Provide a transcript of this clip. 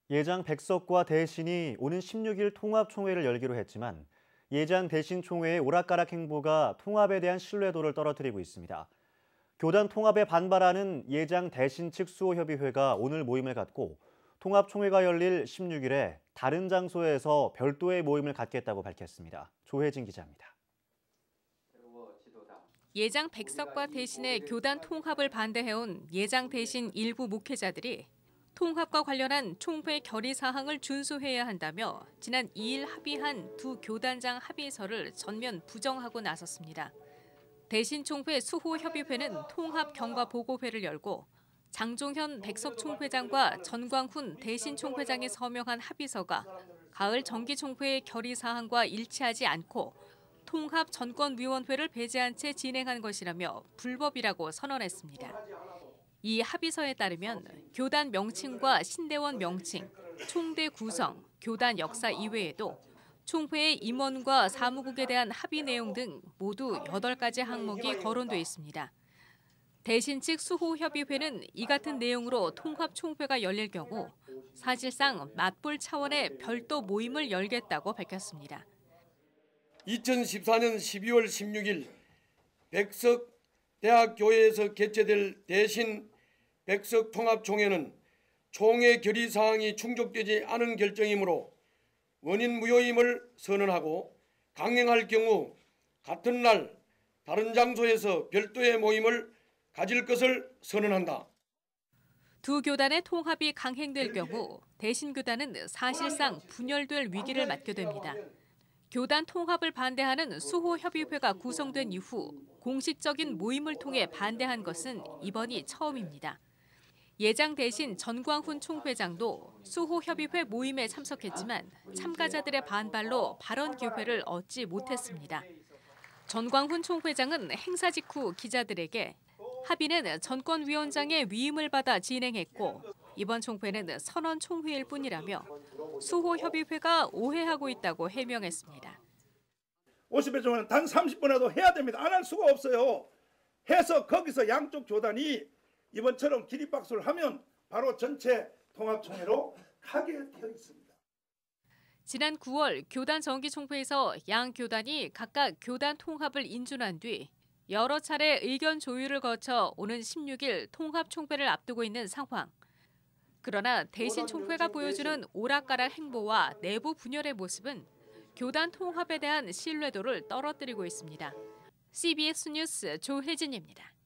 예장 백석과 대신이 오는 16일 통합총회를 열기로 했지만 예장 대신 총회의 오락가락 행보가 통합에 대한 신뢰도를 떨어뜨리고 있습니다. 교단 통합에 반발하는 예장 대신 측 수호협의회가 오늘 모임을 갖고 통합총회가 열릴 16일에 다른 장소에서 별도의 모임을 갖겠다고 밝혔습니다. 조혜진 기자입니다. 예장 백석과 대신의 교단 통합을 반대해온 예장 대신 일부 목회자들이 통합과 관련한 총회 결의 사항을 준수해야 한다며 지난 2일 합의한 두 교단장 합의서를 전면 부정하고 나섰습니다. 대신 총회 수호협의회는 통합 경과 보고회를 열고 장종현 백석 총회장과 전광훈 대신 총회장이 서명한 합의서가 가을 정기총회의 결의 사항과 일치하지 않고 통합 전권위원회를 배제한 채 진행한 것이라며 불법이라고 선언했습니다. 이 합의서에 따르면 교단 명칭과 신대원 명칭, 총대 구성, 교단 역사 이외에도 총회의 임원과 사무국에 대한 합의 내용 등 모두 8가지 항목이 거론돼 있습니다. 대신 측 수호협의회는 이 같은 내용으로 통합총회가 열릴 경우 사실상 맞불 차원의 별도 모임을 열겠다고 밝혔습니다. 2014년 12월 16일 백석대학교회에서 개최될 대신 백석통합총회는 총회 결의사항이 충족되지 않은 결정이므로 원인 무효임을 선언하고 강행할 경우 같은 날 다른 장소에서 별도의 모임을 가질 것을 선언한다. 두 교단의 통합이 강행될 경우 대신 교단은 사실상 분열될 위기를 맞게 됩니다. 교단 통합을 반대하는 수호협의회가 구성된 이후 공식적인 모임을 통해 반대한 것은 이번이 처음입니다. 예장 대신 전광훈 총회장도 수호협의회 모임에 참석했지만 참가자들의 반발로 발언 기회를 얻지 못했습니다. 전광훈 총회장은 행사 직후 기자들에게 합의는 전권위원장의 위임을 받아 진행했고 이번 총회는 선언 총회일 뿐이라며 수호협의회가 오해하고 있다고 해명했습니다. 50회 종회는 단 30분이라도 해야 됩니다. 안 할 수가 없어요. 해서 거기서 양쪽 교단이 이번처럼 기립박수를 하면 바로 전체 통합총회로 가게 되어 있습니다. 지난 9월 교단 정기총회에서 양 교단이 각각 교단 통합을 인준한 뒤 여러 차례 의견 조율을 거쳐 오는 16일 통합총회를 앞두고 있는 상황. 그러나 대신 총회가 보여주는 오락가락 행보와 내부 분열의 모습은 교단 통합에 대한 신뢰도를 떨어뜨리고 있습니다. CBS 뉴스 조혜진입니다.